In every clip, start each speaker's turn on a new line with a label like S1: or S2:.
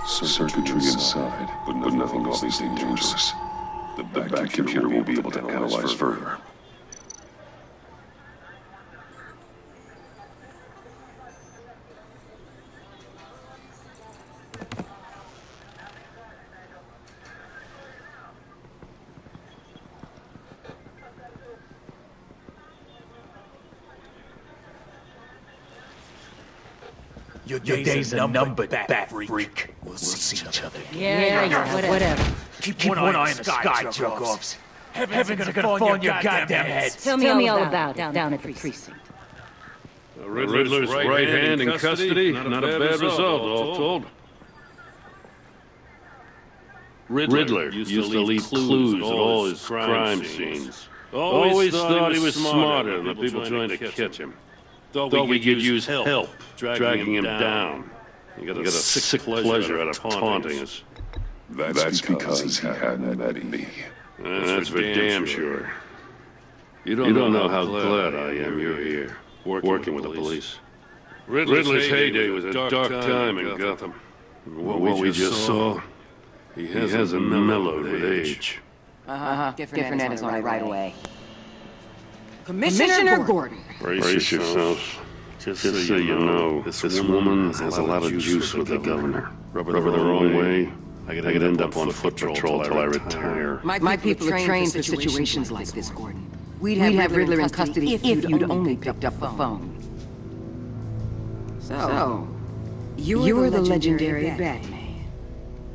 S1: Circuitry inside, but nothing obviously dangerous. The back computer will be able to analyze further.
S2: Your days are numbered, bat freak. We'll see each other.
S3: Yeah, whatever.
S2: Keep one eye in the sky, jerk-offs. Heaven's gonna fall on your goddamn heads.
S3: Tell me all about it down at the precinct.
S4: Riddler's right hand in custody. Not a bad result, all told. Riddler used to leave clues at all his crime scenes. Always thought he was smarter than the people trying to catch him. Thought we could use help dragging him down. You got a sick pleasure out of taunting us.
S1: That's because he hadn't met me.
S4: That's for damn sure. You don't know how glad I am you're here, working with the police. Riddler's heyday was a dark time in Gotham. What we just saw, he hasn't mellowed with age.
S3: Different is on it right away. Commissioner Gordon.
S4: Brace yourselves. Just so you know, this woman has a lot of juice with the governor. Rub her the wrong way, I could end up on foot patrol till I retire.
S3: My people are trained for situations like this, Gordon. We'd have Riddler in custody if you'd only picked up the phone. So, you're the legendary Batman.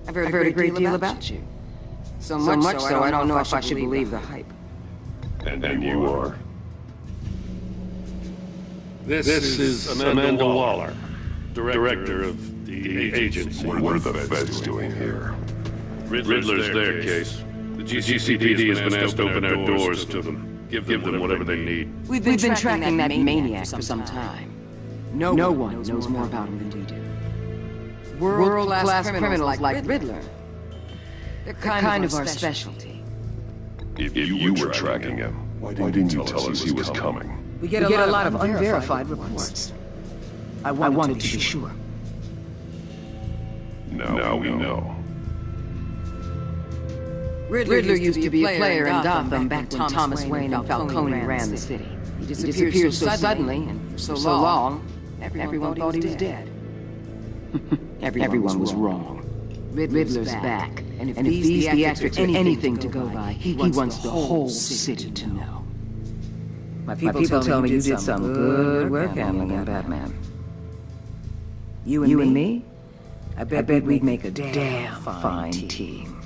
S3: I've heard a great deal about you. So much so I don't know if I should believe the hype.
S1: And you are?
S4: This is Amanda Waller, director of the agency.
S1: What are the feds doing here?
S4: Riddler's their case. The GCPD has been asked to open our doors to them. Give them whatever they need.
S3: We've been tracking that maniac for some time. No one knows more about him than we do. World-class criminals like Riddler. They're kind of our specialty.
S1: If you were tracking him, why didn't you tell us he was coming?
S3: We get a lot of unverified reports. I wanted to be sure.
S1: Now we know.
S3: Riddler used to be a player in Gotham back when Thomas Wayne and Falcone ran the city. He disappeared so suddenly and for so long, everyone thought he was dead. Everyone was wrong. Riddler's back, and if these theatrics are anything to go by, he wants the whole city to know. My people tell me you did some good work handling him, Batman. You and me? I bet we'd make a damn fine team.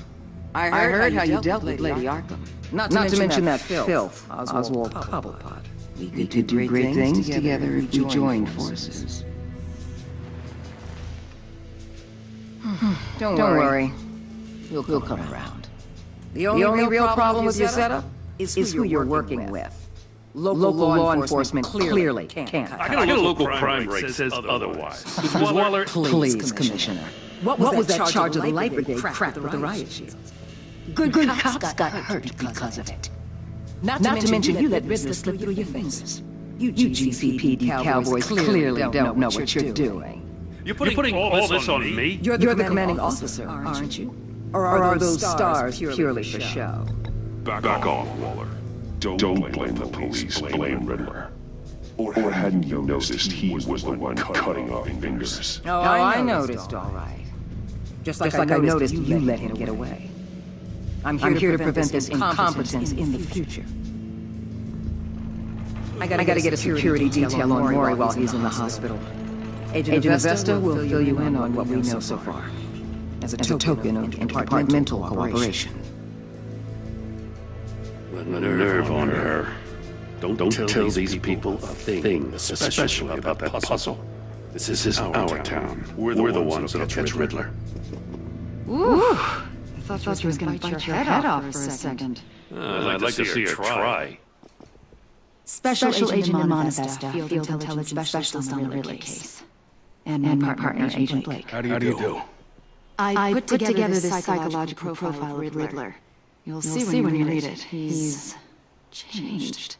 S3: I heard how you dealt with Lady Arkham. Not to mention that filth, Oswald Cobblepot. We could do great things together if we joined forces. Don't worry. We'll come around. The only real problem with your setup is who you're working with. Local law enforcement clearly can't.
S4: I got a local crime rate says otherwise.
S3: Waller, please, Commissioner. What was that charge of the Light Brigade crap with the riot shields? Good cops got hurt because of it. Not to mention you let Riddler slip through your fingers. You GCPD cowboys clearly don't know what you're doing.
S4: You're putting all this on me?
S3: You're the commanding officer, aren't you? Or are those stars purely for show?
S1: Back off, Waller. Don't blame the police, blame Riddler. Or hadn't you noticed he was the one cutting off fingers?
S3: Oh, I noticed, all right. Just like I noticed you let him get away. I'm here to prevent this incompetence in the future. I gotta get a security detail on Maury while he's in the hospital. Agent Vesta will fill you in on what we know so far, as a token of interdepartmental cooperation.
S4: The nerve on her. Don't tell these people a thing, especially about that puzzle. This is our town. We're the ones that'll catch Riddler.
S3: Ooh! I thought you were gonna bite your head off for a second.
S4: I'd like to see her try.
S5: Special Agent Manifesta, Field Intelligence Specialist on the Riddler case. And my partner, Agent Blake.
S4: How do you do?
S5: I put together this psychological profile of Riddler. You'll see when you read it. He's changed.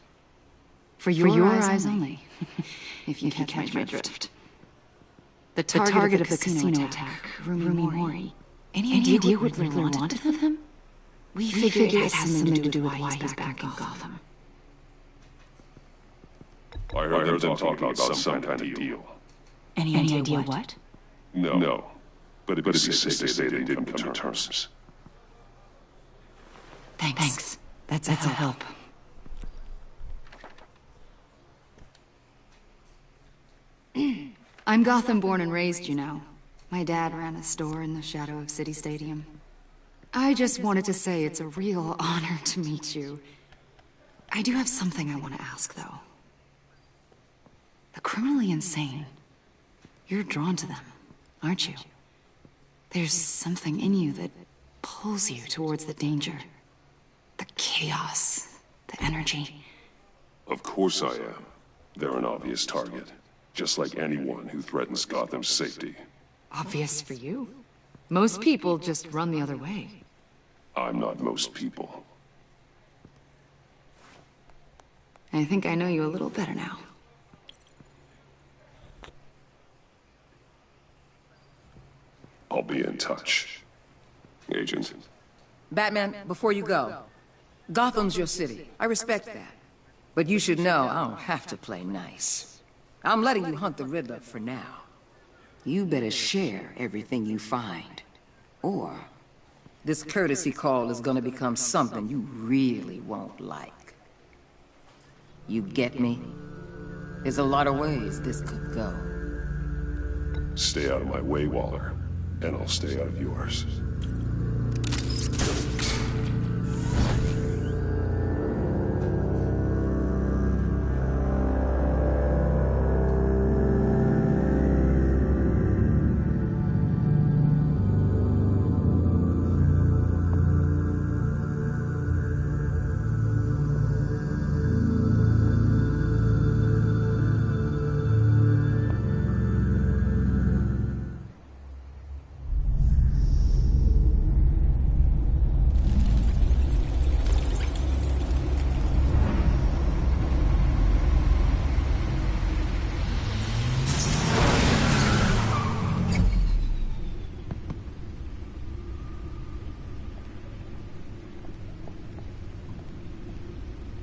S5: For your eyes only, if you catch my drift. The target of the casino attack, Rumi Mori. Any idea what Riddler wanted with him? We figure it has something to do with why he's back in Gotham.
S1: I heard them talking about some kind of deal.
S5: Any idea what?
S1: No. But it'd be safe to say they didn't come to terms.
S5: Thanks. That's a help. I'm Gotham born and raised, you know. My dad ran a store in the shadow of City Stadium. I just wanted to say it's a real honor to meet you. I do have something I want to ask, though. The criminally insane. You're drawn to them, aren't you? There's something in you that pulls you towards the danger. The chaos, the energy.
S1: Of course I am. They're an obvious target. Just like anyone who threatens Gotham's safety.
S5: Obvious for you. Most people just run the other way.
S1: I'm not most people.
S5: I think I know you a little better now.
S1: I'll be in touch. Agent.
S3: Batman, before you go, Gotham's your city. I respect that. But you should know I don't have to play nice. I'm letting you hunt the Riddler for now. You better share everything you find. Or this courtesy call is gonna become something you really won't like. You get me? There's a lot of ways this could go.
S1: Stay out of my way, Waller. And I'll stay out of yours.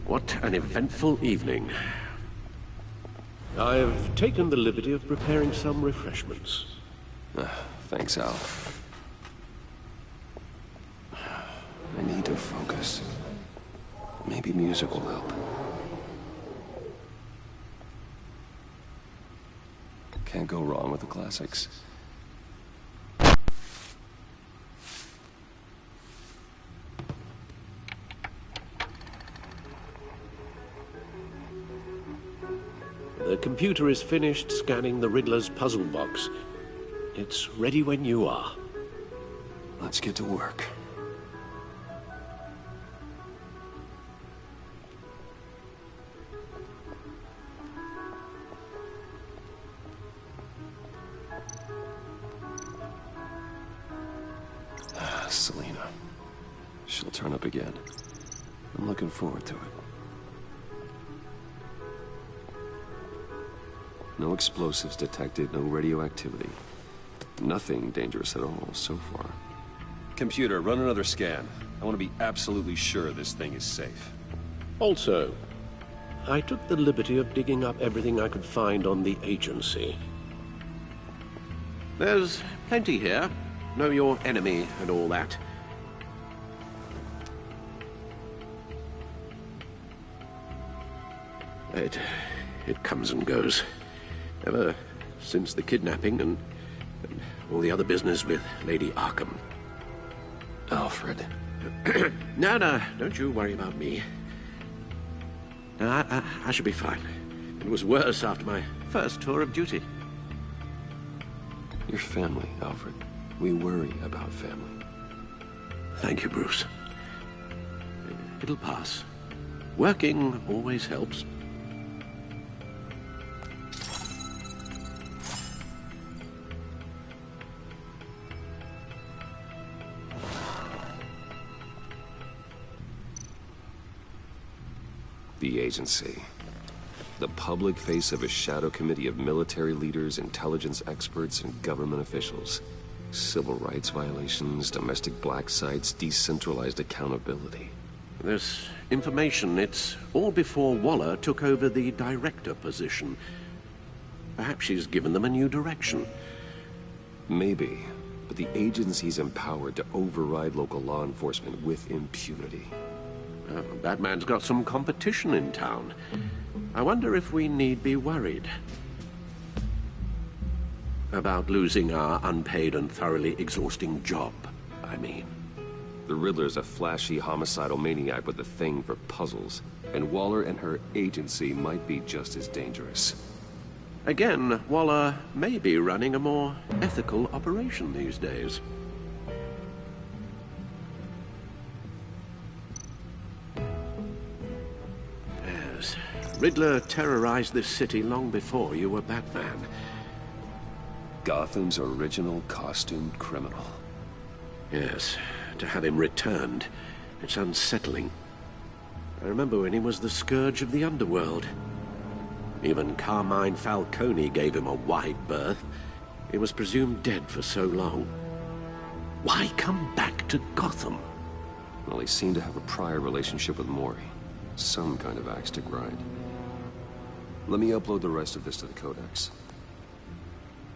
S6: What an eventful evening. I've taken the liberty of preparing some refreshments.
S7: Thanks, Al. I need to focus. Maybe music will help. Can't go wrong with the classics.
S6: The computer is finished scanning the Riddler's puzzle box. It's ready when you are.
S7: Let's get to work. Selena. She'll turn up again. I'm looking forward to it. No explosives detected, no radioactivity. Nothing dangerous at all so far.
S8: Computer, run another scan. I want to be absolutely sure this thing is safe.
S6: Also, I took the liberty of digging up everything I could find on the agency. There's plenty here. Know your enemy and all that. It comes and goes. Ever since the kidnapping and all the other business with Lady Arkham.
S7: Alfred.
S6: No, don't you worry about me. No, I should be fine. It was worse after my first tour of duty.
S7: Your family, Alfred. We worry about family.
S6: Thank you, Bruce. It'll pass. Working always helps.
S7: The agency. The public face of a shadow committee of military leaders, intelligence experts, and government officials. Civil rights violations, domestic black sites, decentralized accountability.
S6: This information, it's all before Waller took over the director position. Perhaps she's given them a new direction.
S7: Maybe, but the agency's empowered to override local law enforcement with impunity.
S6: That man's got some competition in town. I wonder if we need be worried about losing our unpaid and thoroughly exhausting job, I mean.
S7: The Riddler's a flashy homicidal maniac with a thing for puzzles, and Waller and her agency might be just as dangerous.
S6: Again, Waller may be running a more ethical operation these days. Yes, Riddler terrorized this city long before you were Batman.
S7: Gotham's original costumed criminal.
S6: Yes, to have him returned, it's unsettling. I remember when he was the scourge of the underworld. Even Carmine Falcone gave him a wide berth. He was presumed dead for so long. Why come back to Gotham?
S7: Well, he seemed to have a prior relationship with Mori. Some kind of axe to grind. Let me upload the rest of this to the Codex.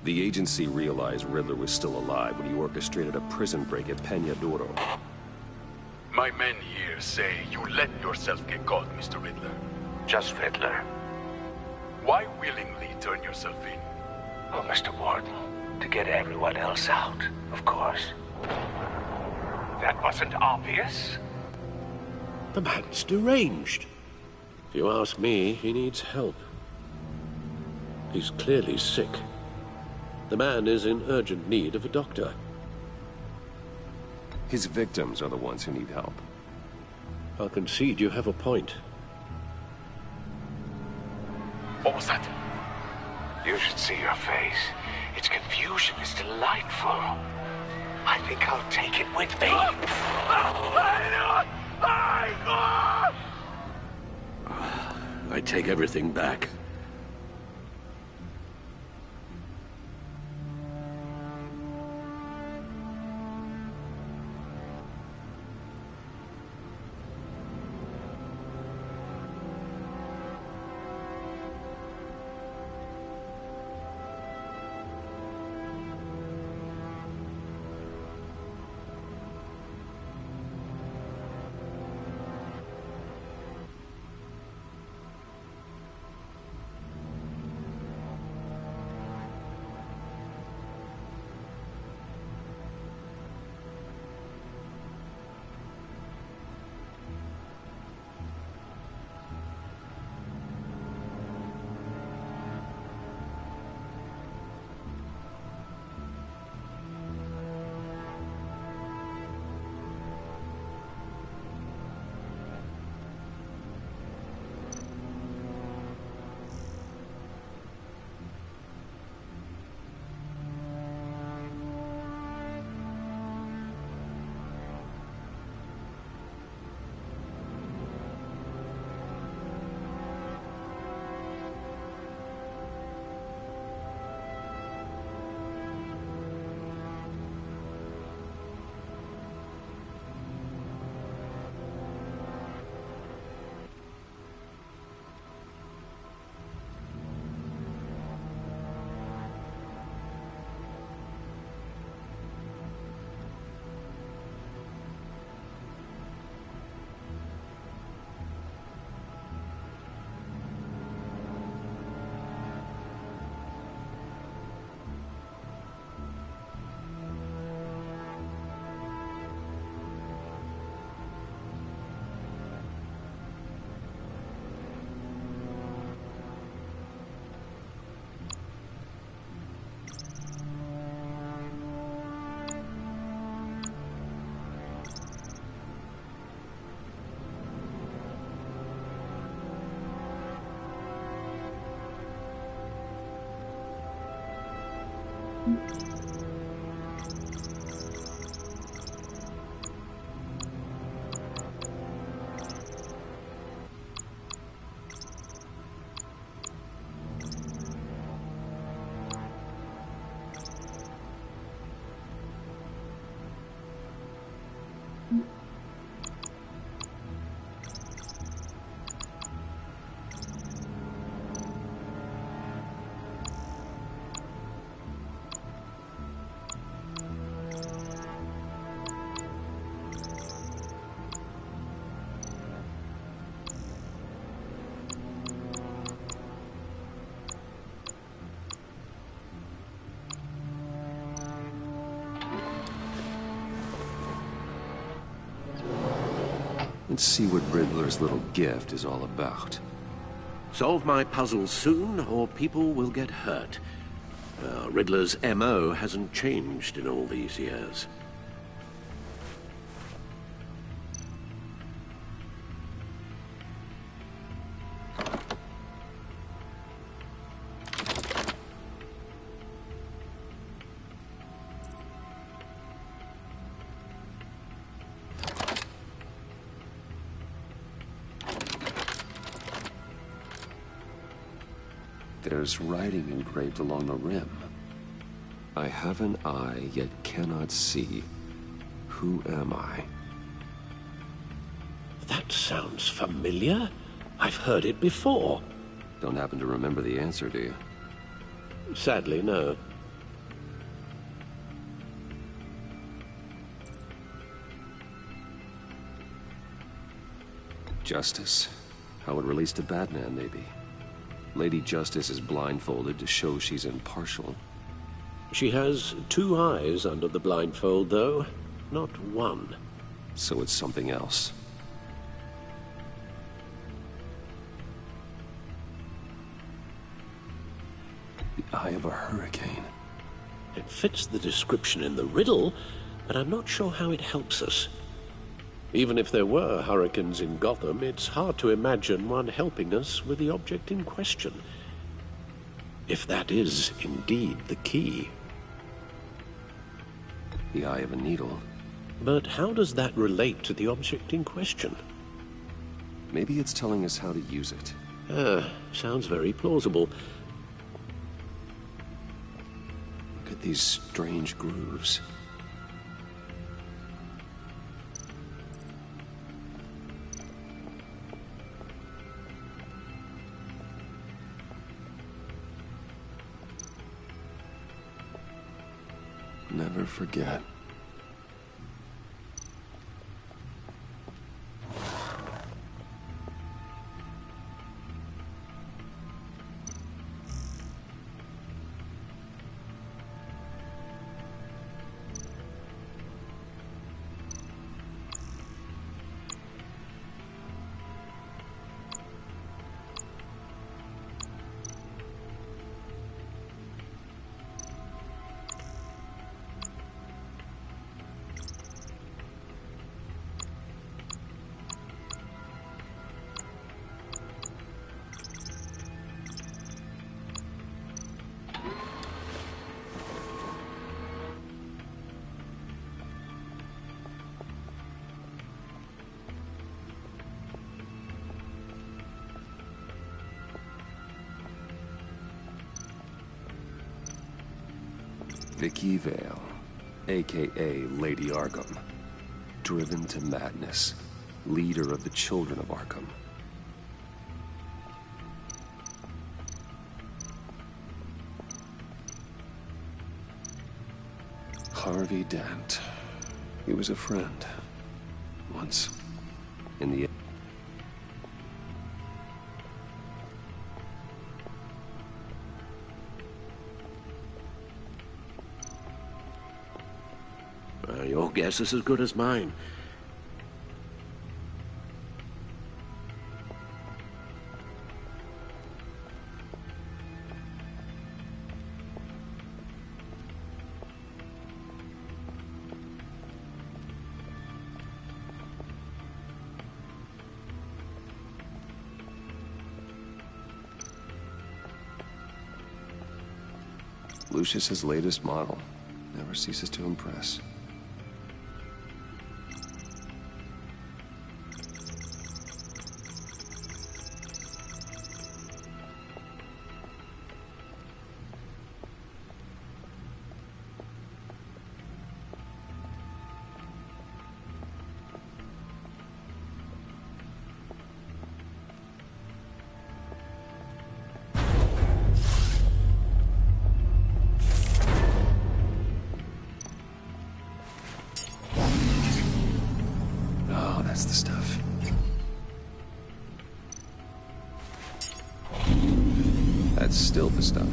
S7: The agency realized Riddler was still alive when he orchestrated a prison break at Peña Duro.
S9: My men here say you let yourself get caught, Mr. Riddler.
S10: Just Riddler.
S9: Why willingly turn yourself in?
S10: Oh, Mr. Warden, to get everyone else out, of course. That wasn't obvious?
S6: The man's deranged. If you ask me, he needs help. He's clearly sick. The man is in urgent need of a doctor.
S7: His victims are the ones who need help.
S6: I'll concede you have a point.
S9: What was that?
S10: You should see your face. Its confusion is delightful. I think I'll take it with me.
S6: I take everything back.
S7: Let's see what Riddler's little gift is all about.
S6: Solve my puzzle soon, or people will get hurt. Riddler's MO hasn't changed in all these years.
S7: There's writing engraved along the rim. I have an eye, yet cannot see. Who am I?
S6: That sounds familiar. I've heard it before.
S7: Don't happen to remember the answer, do you?
S6: Sadly, no.
S7: Justice? How it relates to Batman, maybe. Lady Justice is blindfolded to show she's impartial.
S6: She has 2 eyes under the blindfold, though, not 1.
S7: So it's something else. The eye of a hurricane.
S6: It fits the description in the riddle, but I'm not sure how it helps us. Even if there were hurricanes in Gotham, it's hard to imagine one helping us with the object in question. If that is indeed the key.
S7: The eye of a needle.
S6: But how does that relate to the object in question?
S7: Maybe it's telling us how to use it.
S6: Sounds very plausible.
S7: Look at these strange grooves. Never forget. Vicky Vale, a.k.a. Lady Arkham. Driven to madness. Leader of the Children of Arkham. Harvey Dent. He was a friend. Once. In the...
S6: Your guess is as good as mine.
S7: Lucius's latest model. Never ceases to impress. That's the stuff. That's still the stuff.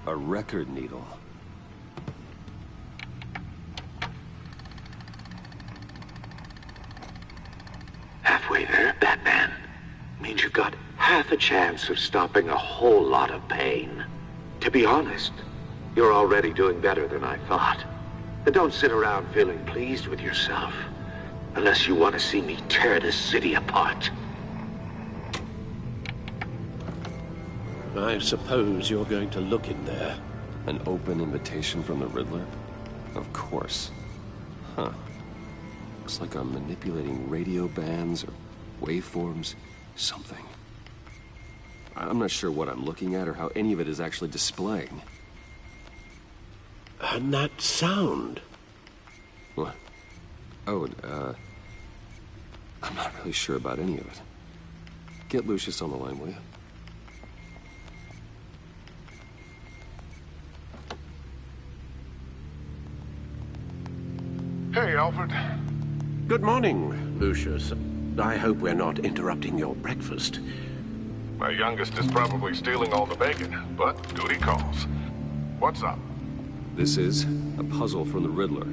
S7: A record needle.
S10: Halfway there, Batman. Means you've got half a chance of stopping a whole lot of pain. To be honest, you're already doing better than I thought. And don't sit around feeling pleased with yourself. Unless you want to see me tear this city apart.
S6: I suppose you're going to look in there.
S7: An open invitation from the Riddler? Of course. Huh. Looks like I'm manipulating radio bands or waveforms. Something. I'm not sure what I'm looking at or how any of it is actually displaying.
S6: And that sound.
S7: What? Oh, I'm not really sure about any of it. Get Lucius on the line, will you?
S11: Hey, Alfred.
S6: Good morning, Lucius. I hope we're not interrupting your breakfast.
S11: My youngest is probably stealing all the bacon, but duty calls. What's up?
S7: This is a puzzle from the Riddler.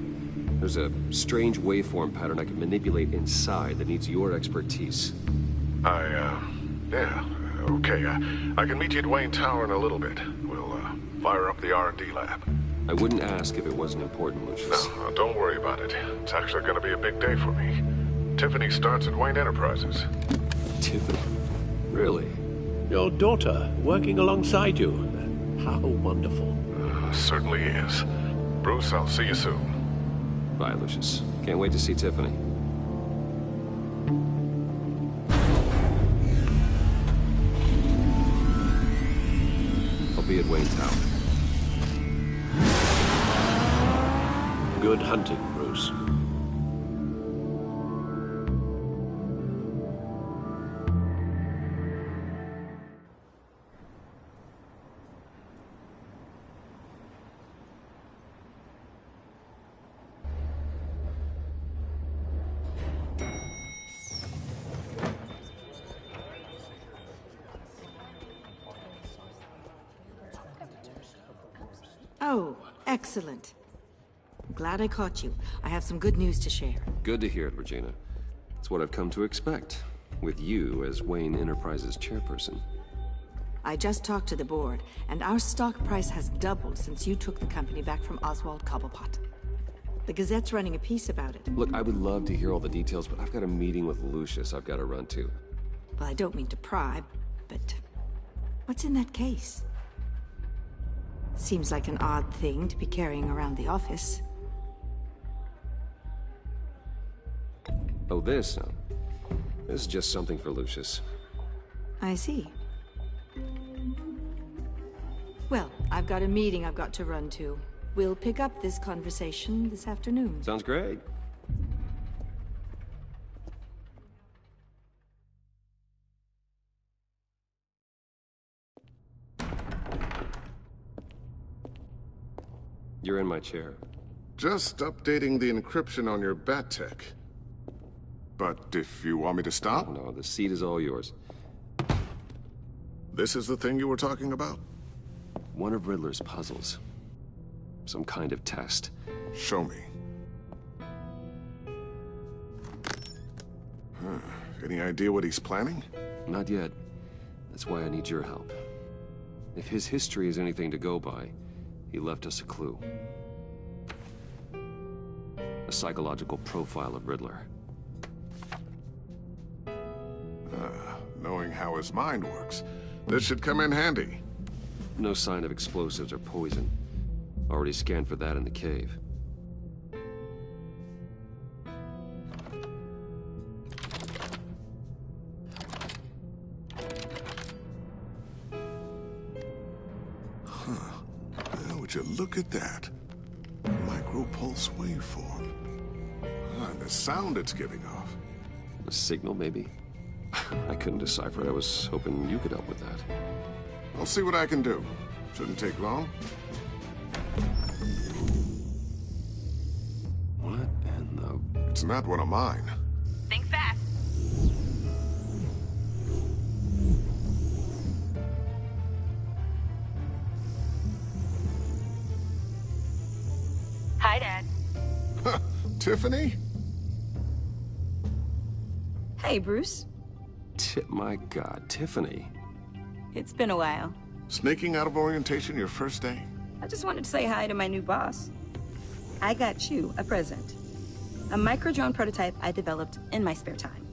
S7: There's a strange waveform pattern I can manipulate inside that needs your expertise.
S11: Yeah, okay. I can meet you at Wayne Tower in a little bit. We'll, fire up the R&D lab.
S7: I wouldn't ask if it wasn't important, Lucius.
S11: No, don't worry about it. It's actually gonna be a big day for me. Tiffany starts at Wayne Enterprises.
S7: Tiffany? Really?
S6: Your daughter working alongside you. How wonderful.
S11: Certainly is. Bruce, I'll see you soon.
S7: Bye, Lucius. Can't wait to see Tiffany. I'll be at Wayne Tower.
S6: Good hunting, Bruce.
S12: Oh, excellent. Glad I caught you. I have some good news to share.
S7: Good to hear it, Regina. It's what I've come to expect, with you as Wayne Enterprises chairperson.
S12: I just talked to the board, and our stock price has doubled since you took the company back from Oswald Cobblepot. The Gazette's running a piece about it.
S7: Look, I would love to hear all the details, but I've got a meeting with Lucius I've got to run to.
S12: Well, I don't mean to pry, but what's in that case? Seems like an odd thing to be carrying around the office.
S7: Oh, this? No. This is just something for Lucius.
S12: I see. Well, I've got a meeting I've got to run to. We'll pick up this conversation this afternoon.
S7: Sounds great. You're in my chair.
S11: Just updating the encryption on your bat tech. But if you want me to stop?
S7: No, the seat is all yours.
S11: This is the thing you were talking about?
S7: One of Riddler's puzzles. Some kind of test.
S11: Show me. Any idea what he's planning?
S7: Not yet. That's why I need your help. If his history is anything to go by, he left us a clue. A psychological profile of Riddler.
S11: Knowing how his mind works, this should come in handy.
S7: No sign of explosives or poison. Already scanned for that in the cave.
S11: Would you look at that? Micropulse waveform. And the sound it's giving off.
S7: A signal, maybe? I couldn't decipher it. I was hoping you could help with that.
S11: I'll see what I can do. Shouldn't take long.
S7: What in the...
S11: It's not one of mine.
S13: Think fast. Hi, Dad.
S11: Tiffany?
S13: Hey, Bruce.
S7: My God, Tiffany.
S13: It's been a while.
S11: Sneaking out of orientation your first day?
S13: I just wanted to say hi to my new boss. I got you a present. A micro-drone prototype I developed in my spare time.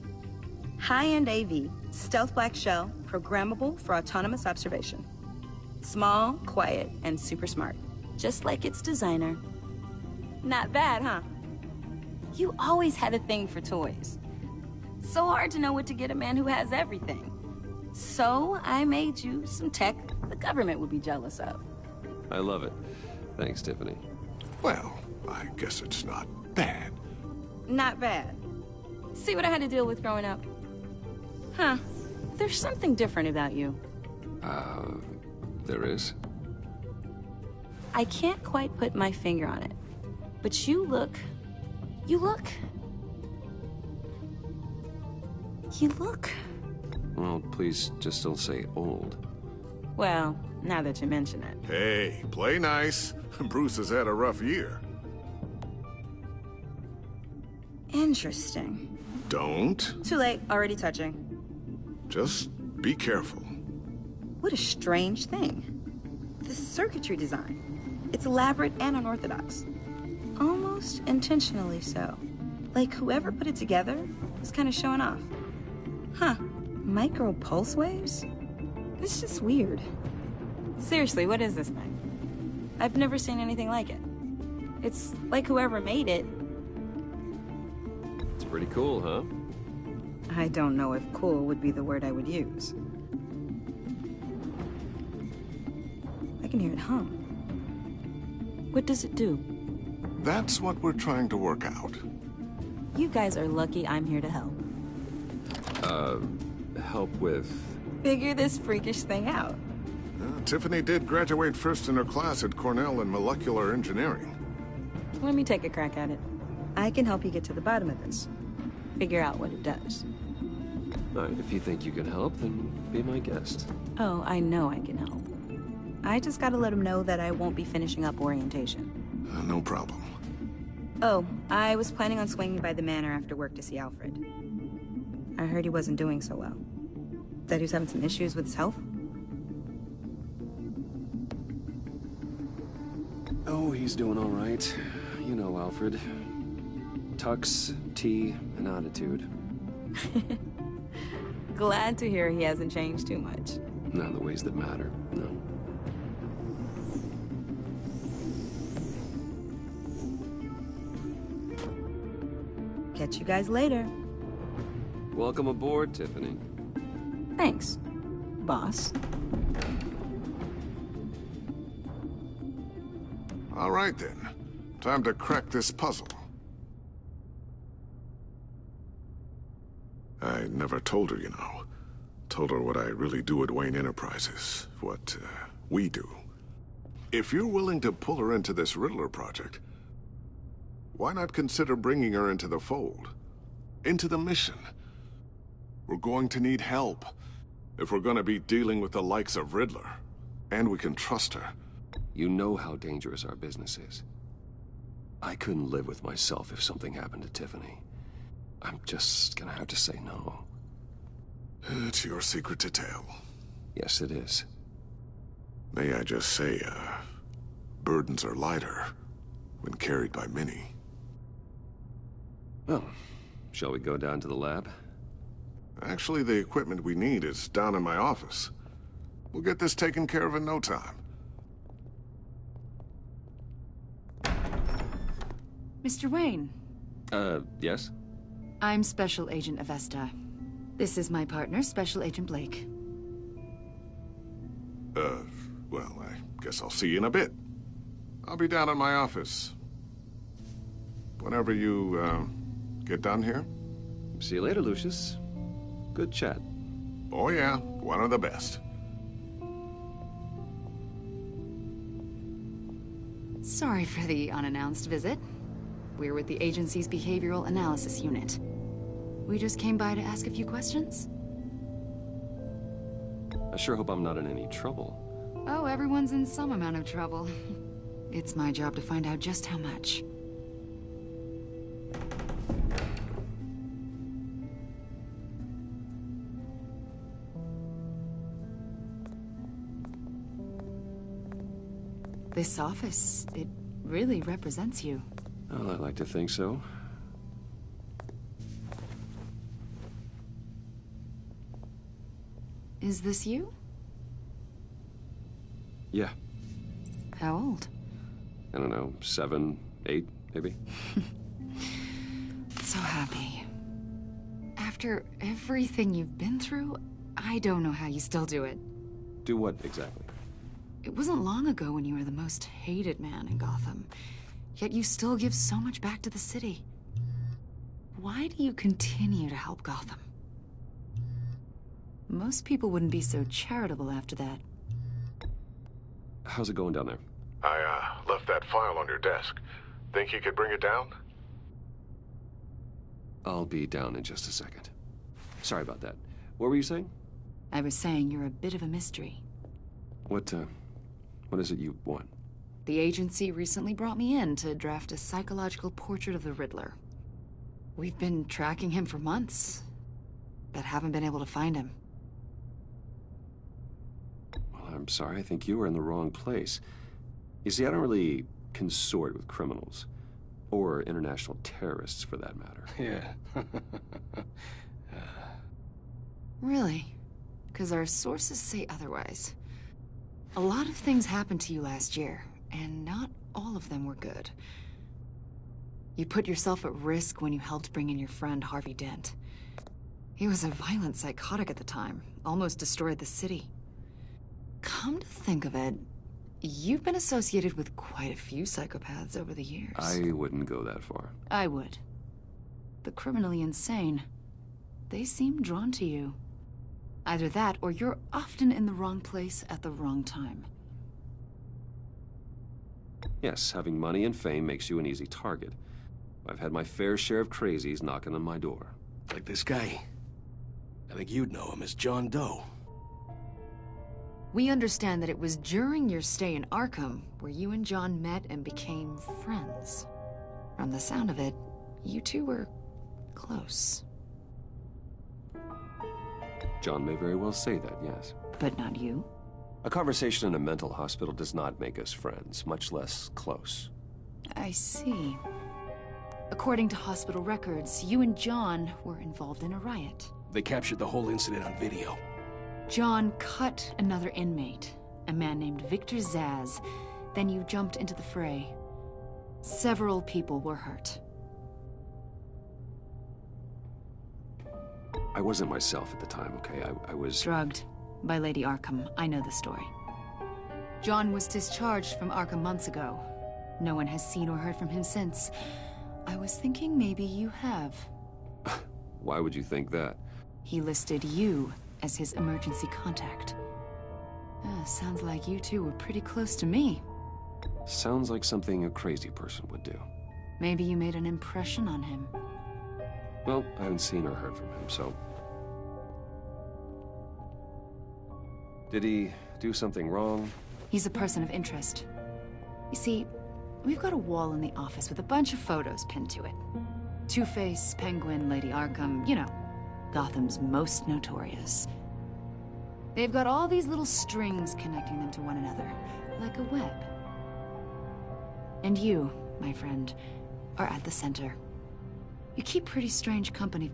S13: High-end AV, stealth black shell, programmable for autonomous observation. Small, quiet, and super smart. Just like its designer. Not bad, huh? You always had a thing for toys. So hard to know what to get a man who has everything. So I made you some tech the government would be jealous of.
S7: I love it. Thanks, Tiffany.
S11: Well, I guess it's not bad.
S13: Not bad. See what I had to deal with growing up? Huh. There's something different about you.
S7: There is?
S13: I can't quite put my finger on it. But you look...
S7: Well, please just don't say old.
S13: Well, now that you mention it.
S11: Hey, play nice. Bruce has had a rough year.
S13: Interesting.
S11: Don't.
S13: Too late, already touching.
S11: Just be careful.
S13: What a strange thing. The circuitry design. It's elaborate and unorthodox. Almost intentionally so. Like whoever put it together was kind of showing off. Huh. Micro pulse waves? It's just weird. Seriously, what is this thing? I've never seen anything like it. It's like whoever made it.
S7: It's pretty cool, huh?
S13: I don't know if cool would be the word I would use. I can hear it hum. What does it do?
S11: That's what we're trying to work out.
S13: You guys are lucky I'm here to help.
S7: Help with...
S13: Figure this freakish thing out.
S11: Tiffany did graduate first in her class at Cornell in molecular engineering.
S13: Let me take a crack at it. I can help you get to the bottom of this. Figure out what it does.
S7: All right, if you think you can help, then be my guest.
S13: Oh, I know I can help. I just gotta let him know that I won't be finishing up orientation.
S11: No problem.
S13: Oh, I was planning on swinging by the manor after work to see Alfred. I heard he wasn't doing so well. That he was having some issues with his health?
S7: Oh, he's doing all right. You know Alfred. Tux, tea, and attitude.
S13: Glad to hear he hasn't changed too much.
S7: Not in the ways that matter, no.
S13: Catch you guys later.
S7: Welcome aboard, Tiffany.
S13: Thanks, boss.
S11: All right, then. Time to crack this puzzle. I never told her, you know. Told her what I really do at Wayne Enterprises. What, we do. If you're willing to pull her into this Riddler project, why not consider bringing her into the fold? Into the mission? We're going to need help if we're going to be dealing with the likes of Riddler. And we can trust her.
S7: You know how dangerous our business is. I couldn't live with myself if something happened to Tiffany. I'm just gonna have to say no.
S11: It's your secret to tell.
S7: Yes, it is.
S11: May I just say, burdens are lighter when carried by many.
S7: Well, shall we go down to the lab?
S11: Actually, the equipment we need is down in my office. We'll get this taken care of in no time.
S5: Mr. Wayne.
S7: Yes?
S5: I'm Special Agent Avesta. This is my partner, Special Agent Blake.
S11: Well, I guess I'll see you in a bit. I'll be down in my office. Whenever you, get done here.
S7: See you later, Lucius. Good chat.
S11: Oh yeah, one of the best.
S5: Sorry for the unannounced visit. We're with the agency's behavioral analysis unit. We just came by to ask a few questions.
S7: I sure hope I'm not in any trouble.
S5: Oh, everyone's in some amount of trouble. It's my job to find out just how much. This office, it really represents you.
S7: Well, I like to think so.
S5: Is this you?
S7: Yeah.
S5: How old?
S7: I don't know, 7, 8, maybe?
S5: So happy. After everything you've been through, I don't know how you still do it.
S7: Do what exactly?
S5: It wasn't long ago when you were the most hated man in Gotham. Yet you still give so much back to the city. Why do you continue to help Gotham? Most people wouldn't be so charitable after that.
S7: How's it going down there?
S11: I, left that file on your desk. Think you could bring it down?
S7: I'll be down in just a second. Sorry about that. What were you saying?
S5: I was saying you're a bit of a mystery.
S7: What is it you want?
S5: The agency recently brought me in to draft a psychological portrait of the Riddler. We've been tracking him for months, but haven't been able to find him.
S7: Well, I'm sorry. I think you were in the wrong place. You see, I don't really consort with criminals. Or international terrorists, for that matter.
S6: Yeah.
S5: Really? Because our sources say otherwise. A lot of things happened to you last year, and not all of them were good. You put yourself at risk when you helped bring in your friend Harvey Dent. He was a violent psychotic at the time, almost destroyed the city. Come to think of it, you've been associated with quite a few psychopaths over the years.
S7: I wouldn't go that far.
S5: I would. The criminally insane. They seem drawn to you. Either that, or you're often in the wrong place at the wrong time.
S7: Yes, having money and fame makes you an easy target. I've had my fair share of crazies knocking on my door.
S6: Like this guy. I think you'd know him as John Doe.
S5: We understand that it was during your stay in Arkham where you and John met and became friends. From the sound of it, you two were close.
S7: John may very well say that, yes.
S5: But not you?
S7: A conversation in a mental hospital does not make us friends, much less close.
S5: I see. According to hospital records, you and John were involved in a riot.
S6: They captured the whole incident on video.
S5: John cut another inmate, a man named Victor Zaz. Then you jumped into the fray. Several people were hurt.
S7: I wasn't myself at the time, okay? I was...
S5: drugged by Lady Arkham. I know the story. John was discharged from Arkham months ago. No one has seen or heard from him since. I was thinking maybe you have.
S7: Why would you think that?
S5: He listed you as his emergency contact. Sounds like you two were pretty close to me.
S7: Sounds like something a crazy person would do.
S5: Maybe you made an impression on him.
S7: Well, I haven't seen or heard from him, so... Did he do something wrong?
S5: He's a person of interest. You see, we've got a wall in the office with a bunch of photos pinned to it. Two-Face, Penguin, Lady Arkham, you know, Gotham's most notorious. They've got all these little strings connecting them to one another, like a web. And you, my friend, are at the center. You keep pretty strange company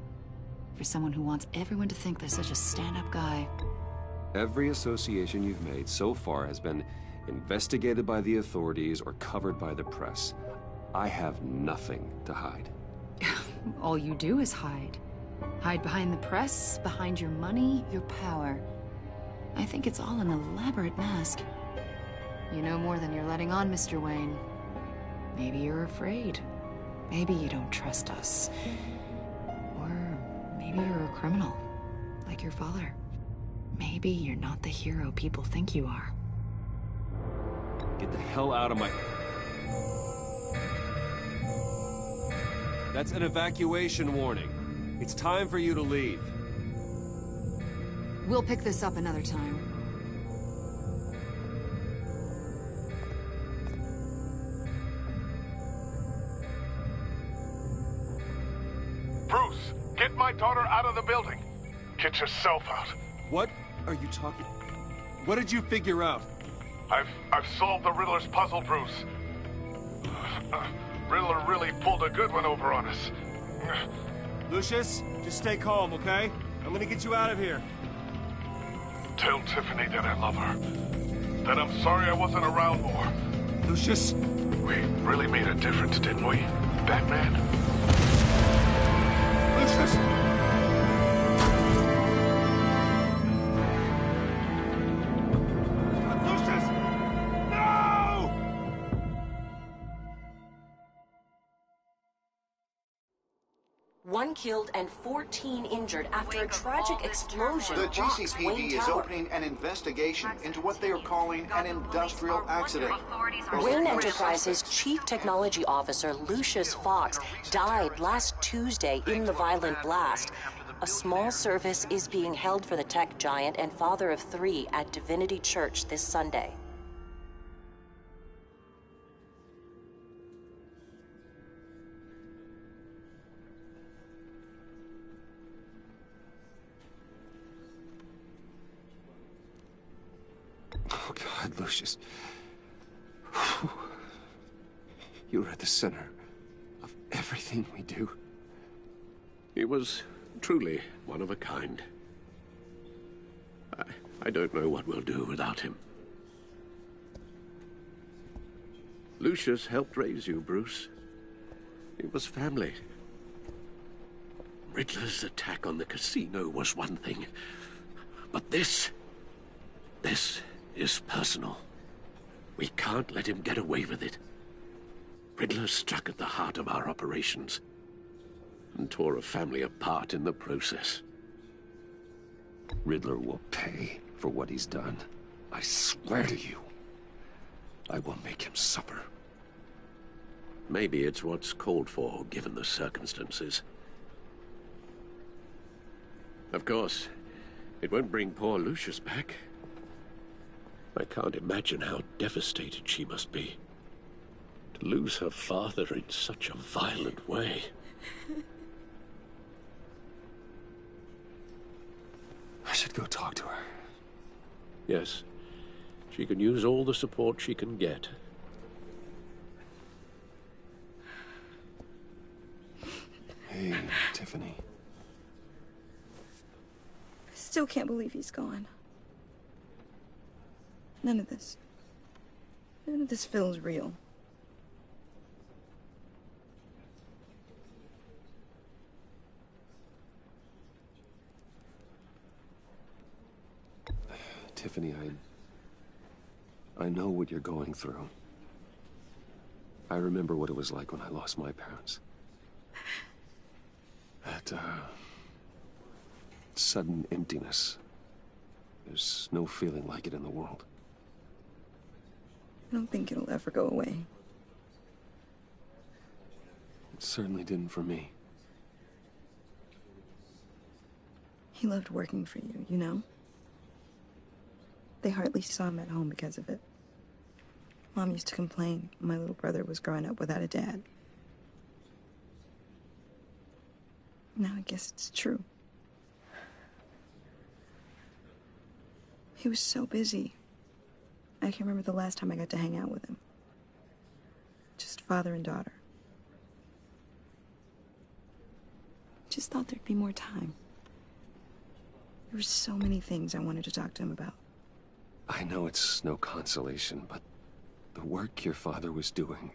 S5: for someone who wants everyone to think they're such a stand-up guy.
S7: Every association you've made so far has been investigated by the authorities or covered by the press. I have nothing to hide.
S5: All you do is hide. Hide behind the press, behind your money, your power. I think it's all an elaborate mask. You know more than you're letting on, Mr. Wayne. Maybe you're afraid. Maybe you don't trust us. Or maybe you're a criminal, like your father. Maybe you're not the hero people think you are.
S7: Get the hell out of my... That's an evacuation warning. It's time for you to leave.
S5: We'll pick this up another time.
S14: my daughter out of the building. Get yourself out.
S8: What are you talking? What did you figure out?
S14: I've solved the Riddler's puzzle, Bruce. Riddler really pulled a good one over on us.
S8: Lucius, just stay calm, okay? I'm gonna get you out of here.
S14: Tell Tiffany that I love her. That I'm sorry I wasn't around more.
S8: Lucius?
S14: We really made a difference, didn't we, Batman?
S8: Lucius!
S15: One killed and 14 injured after a tragic explosion.
S16: The
S15: rocks
S16: GCPD
S15: Wayne
S16: is
S15: Tower.
S16: opening an investigation into what they are calling an industrial accident.
S15: Wayne Enterprises' chief technology officer, Lucius Fox, died last Tuesday in the violent blast. A small service is being held for the tech giant and father of 3 at Divinity Church this Sunday.
S7: Oh, God, Lucius. You're at the center of everything we do.
S6: He was truly one of a kind. I don't know what we'll do without him. Lucius helped raise you, Bruce. It was family. Riddler's attack on the casino was one thing, but this is personal. We can't let him get away with it. Riddler struck at the heart of our operations and tore a family apart in the process.
S7: Riddler will pay for what he's done. I swear to you, I will make him suffer.
S6: Maybe it's what's called for, given the circumstances. Of course, it won't bring poor Lucius back. I can't imagine how devastated she must be. To lose her father in such a violent way.
S7: I should go talk to her.
S6: Yes, she can use all the support she can get.
S7: Hey, Tiffany.
S13: I still can't believe he's gone. None of this feels real.
S7: Tiffany, I know what you're going through. I remember what it was like when I lost my parents. That, sudden emptiness. There's no feeling like it in the world.
S13: I don't think it'll ever go away.
S7: It certainly didn't for me.
S13: He loved working for you, you know? They hardly saw him at home because of it. Mom used to complain my little brother was growing up without a dad. Now I guess it's true. He was so busy. I can remember the last time I got to hang out with him. Just father and daughter. Just thought there'd be more time. There were so many things I wanted to talk to him about.
S7: I know it's no consolation, but the work your father was doing,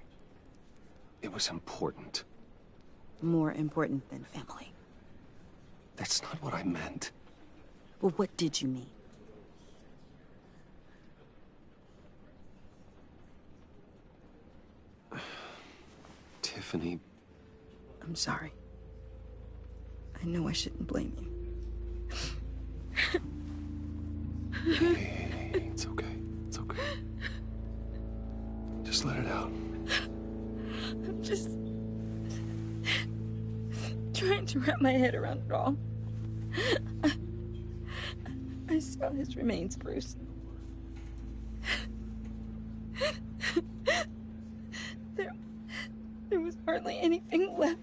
S7: it was important.
S13: More important than family.
S7: That's not what I meant.
S13: Well, what did you mean?
S7: Tiffany.
S13: I'm sorry. I know I shouldn't blame you.
S7: Hey, it's okay. It's okay. Just let it out.
S13: I'm just trying to wrap my head around it all. I saw his remains, Bruce. There was hardly anything left.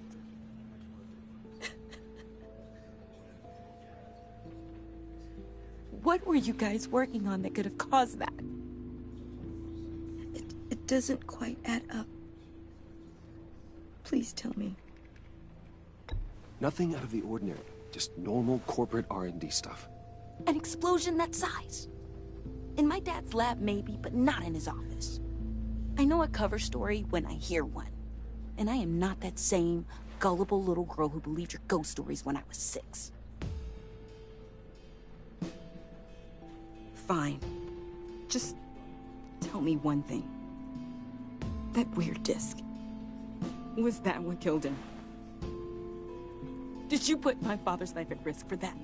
S13: What were you guys working on that could have caused that? It doesn't quite add up. Please tell me.
S7: Nothing out of the ordinary. Just normal corporate R&D stuff.
S13: An explosion that size? In my dad's lab, maybe, but not in his office. I know a cover story when I hear one. And I am not that same gullible little girl who believed your ghost stories when I was 6. Fine. Just tell me one thing. That weird disc. Was that what killed him? Did you put my father's life at risk for that?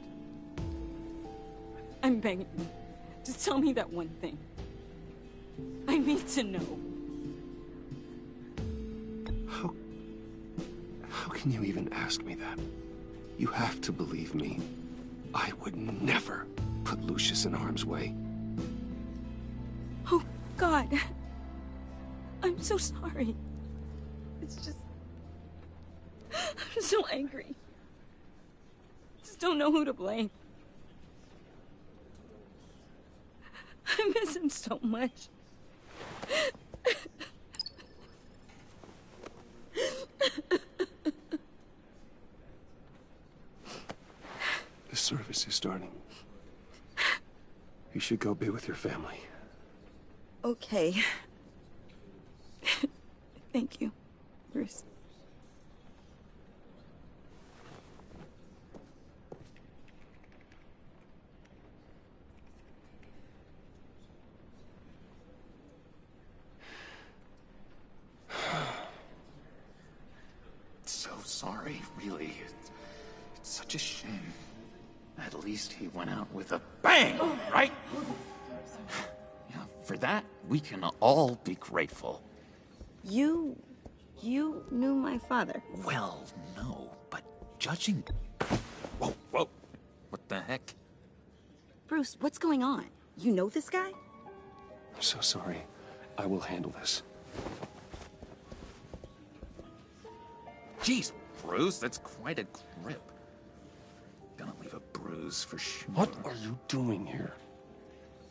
S13: I'm begging you. Just tell me that one thing. I need to know.
S7: How can you even ask me that? You have to believe me. I would never put Lucius in harm's way.
S13: Oh, God. I'm so sorry. It's just... I'm so angry. Just don't know who to blame. I miss him so much.
S7: The service is starting. You should go be with your family.
S13: Okay. Thank you, Bruce.
S17: So sorry, really. It's such a shame. At least he went out with a bang, right? Yeah, for that, we can all be grateful.
S13: You knew my father?
S17: Well, no, but judging... Whoa, whoa. What the heck?
S13: Bruce, what's going on? You know this guy?
S7: I'm so sorry. I will handle this.
S17: Jeez, Bruce, that's quite a grip. Gonna leave a bruise for sure.
S7: What are you doing here?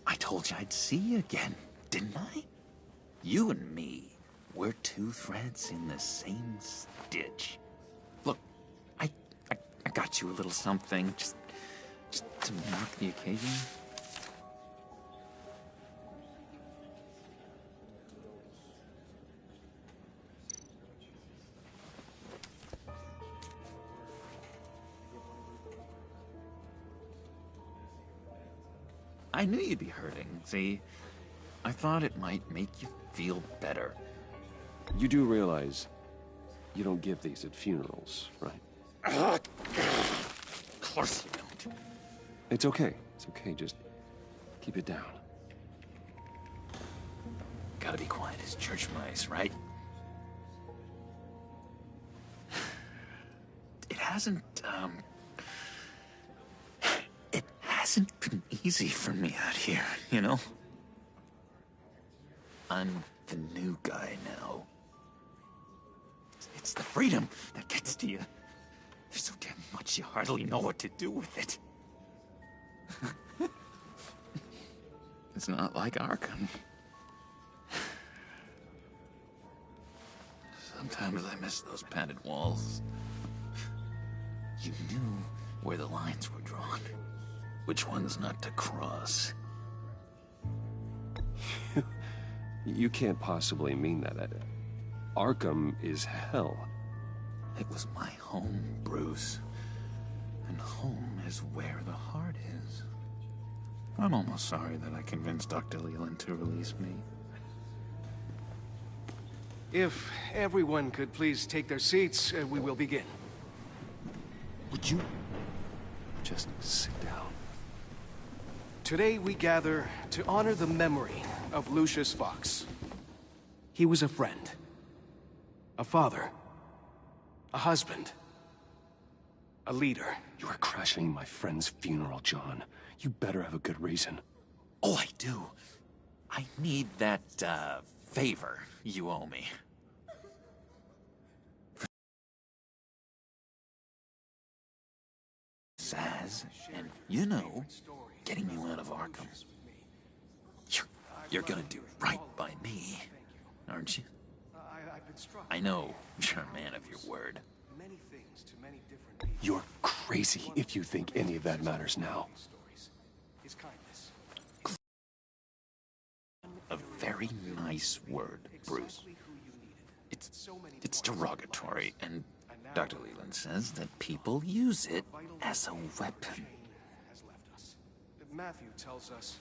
S17: I told you I'd see you again, didn't I? You and me, we're two threads in the same stitch. Look, I got you a little something, just to mark the occasion. I knew you'd be hurting, see? I thought it might make you feel better.
S7: You do realize you don't give these at funerals, right?
S17: Of course you don't.
S7: It's okay. It's okay. Just keep it down.
S17: Gotta be quiet as church mice, right? It hasn't been easy for me out here, you know? I'm the new guy now. It's the freedom that gets to you. There's so damn much you hardly know what to do with it. It's not like Arkham. Sometimes I miss those padded walls. You knew where the lines were drawn. Which ones not to cross.
S7: You can't possibly mean that. Arkham is hell.
S17: It was my home, Bruce. And home is where the heart is. I'm almost sorry that I convinced Dr. Leland to release me.
S18: If everyone could please take their seats, we will begin.
S17: Would you just sit down?
S18: Today we gather to honor the memory of Lucius Fox. He was a friend, a father, a husband, a leader.
S7: You are crashing my friend's funeral, John. You better have a good reason.
S17: Oh, I do. I need that, favor you owe me. Saz, and you know, getting you out of Arkham. You're gonna do right by me, aren't you? I know you're a man of your word.
S19: You're crazy if you think any of that matters now.
S17: A very nice word, Bruce. It's derogatory, and Dr. Leland says that people use it as a weapon.
S18: Matthew tells us